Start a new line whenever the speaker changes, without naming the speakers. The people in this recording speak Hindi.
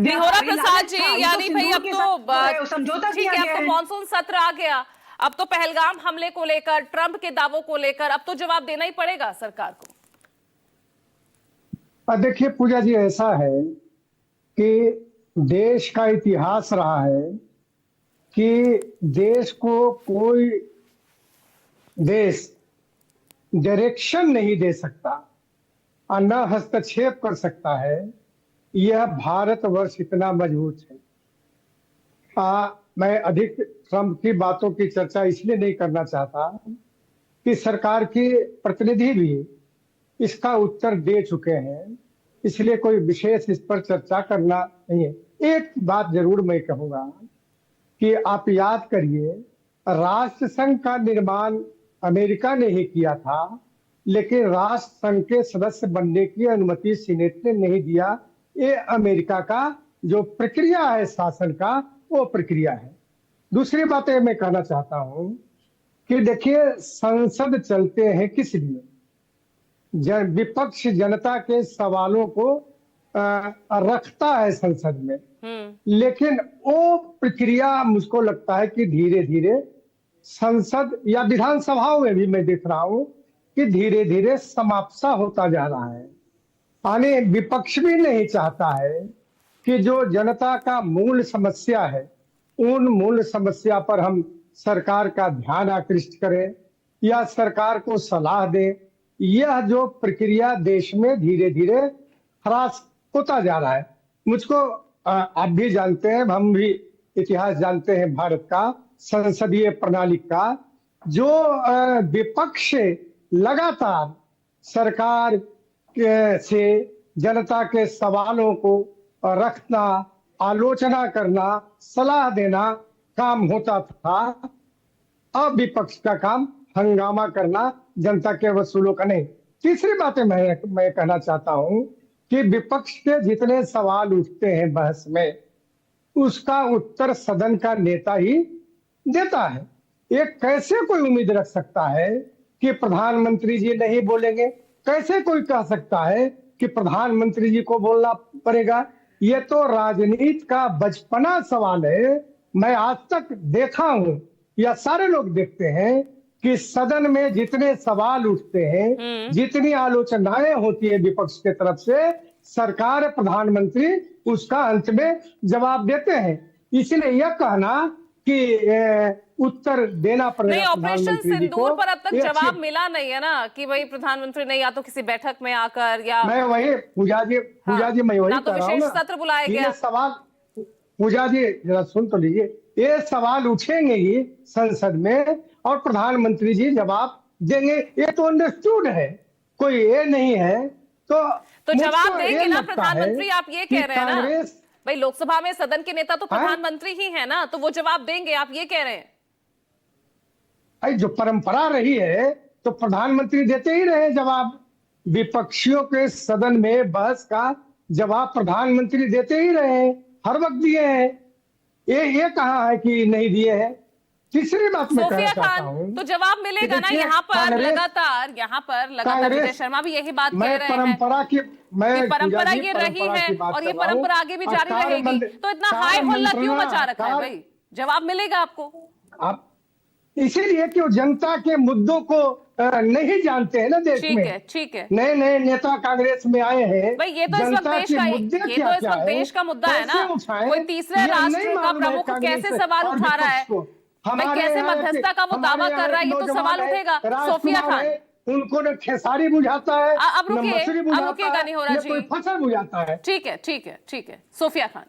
दिहोरा प्रसाद जी, यानी भाई अब तो
समझौता
ठीक है, अब तो मॉनसून सत्र आ गया, अब तो पहलगाम हमले को लेकर, ट्रंप के दावों को लेकर अब तो जवाब देना ही पड़ेगा सरकार को।
देखिए पूजा जी, ऐसा है कि देश का इतिहास रहा है कि देश को कोई देश डायरेक्शन नहीं दे सकता और न हस्तक्षेप कर सकता है। यह भारतवर्ष इतना मजबूत है। मैं अधिक ट्रंप की बातों की चर्चा इसलिए नहीं करना चाहता कि सरकार के प्रतिनिधि भी इसका उत्तर दे चुके हैं, इसलिए कोई विशेष इस पर चर्चा करना नहीं है। एक बात जरूर मैं कहूंगा कि आप याद करिए, राष्ट्र संघ का निर्माण अमेरिका ने ही किया था, लेकिन राष्ट्र संघ के सदस्य बनने की अनुमति सीनेट ने नहीं दिया। ये अमेरिका का जो प्रक्रिया है शासन का, वो प्रक्रिया है। दूसरी बात मैं कहना चाहता हूं कि देखिए, संसद चलते हैं किस लिए? विपक्ष जनता के सवालों को रखता है संसद में, लेकिन वो प्रक्रिया मुझको लगता है कि धीरे धीरे संसद या विधानसभाओं में भी मैं देख रहा हूं कि धीरे धीरे समाप्त होता जा रहा है। यानी विपक्ष भी नहीं चाहता है कि जो जनता का मूल समस्या है, उन मूल समस्या पर हम सरकार का ध्यान आकृष्ट करें या सरकार को सलाह दें। यह जो प्रक्रिया देश में धीरे धीरे ह्रास होता जा रहा है। मुझको आप भी जानते हैं, हम भी इतिहास जानते हैं भारत का संसदीय प्रणाली का, जो विपक्ष लगातार सरकार से जनता के सवालों को रखना, आलोचना करना, सलाह देना काम होता था। अब विपक्ष का काम हंगामा करना, जनता के वसूलों का नहीं। तीसरी बात मैं कहना चाहता हूं कि विपक्ष के जितने सवाल उठते हैं बहस में, उसका उत्तर सदन का नेता ही देता है। ये कैसे कोई उम्मीद रख सकता है कि प्रधानमंत्री जी नहीं बोलेंगे? कैसे कोई कह सकता है कि प्रधानमंत्री जी को बोलना पड़ेगा? ये तो राजनीति का बचपना सवाल है। मैं आज तक देखा हूं या सारे लोग देखते हैं कि सदन में जितने सवाल उठते हैं, जितनी आलोचनाएं होती है विपक्ष के तरफ से, सरकार, प्रधानमंत्री उसका अंत में जवाब देते हैं। इसलिए यह कहना कि उत्तर देना पड़ेगा
नहीं, ऑपरेशन सिंदूर पर अब तक जवाब मिला नहीं है ना कि भाई प्रधानमंत्री ने या तो किसी बैठक में आकर, या
मैं वही पूजा जी मैं वही
ना तो विशेष सत्र बुलाया गया।
ये सवाल पूजा जी जरा सुन तो लीजिए, ये सवाल उठेंगे ही संसद में और प्रधानमंत्री जी जवाब देंगे। ये तो अंडरस्टूड है, कोई ये नहीं है। तो
जवाब देंगे ना प्रधानमंत्री, आप ये कह रहे हैं ना भाई, लोकसभा में सदन के नेता तो प्रधानमंत्री ही है ना, तो वो जवाब देंगे, आप ये कह रहे हैं?
जो परंपरा रही है तो प्रधानमंत्री देते ही रहे जवाब। विपक्षियों के सदन में बहस का जवाब प्रधानमंत्री देते ही रहे, हर वक्त दिए हैं। ये कहा है कि नहीं दिए हैं? तीसरी बात मैं कहना चाहता हूं,
तो जवाब मिलेगा ना। यहाँ पर लगातार विजय शर्मा भी यही बात कह रहे हैं। परंपरा ये रही है और ये परंपरा आगे भी जारी रहेगी। तो इतना हाय हल्ला क्यों मचा रखा है भाई? जवाब मिलेगा आपको।
आप इसीलिए कि वो जनता के मुद्दों को नहीं जानते हैं ना देश में।
ठीक है।
नए नए नेता कांग्रेस में आए हैं
भाई, ये तो इस वक्त देश का मुद्दा है ना। कोई तीसरे राष्ट्र का प्रमुख कैसे सवाल उठा रहा है, कैसे मध्यस्थता का वो दावा कर रहा है, ये तो सवाल उठेगा। सोफिया खान,
उनको न खेसारी बुझाता है,
अब रुकिएगा नहीं हो रहा जी,
फसल बुझाता है।
ठीक है। सोफिया खान।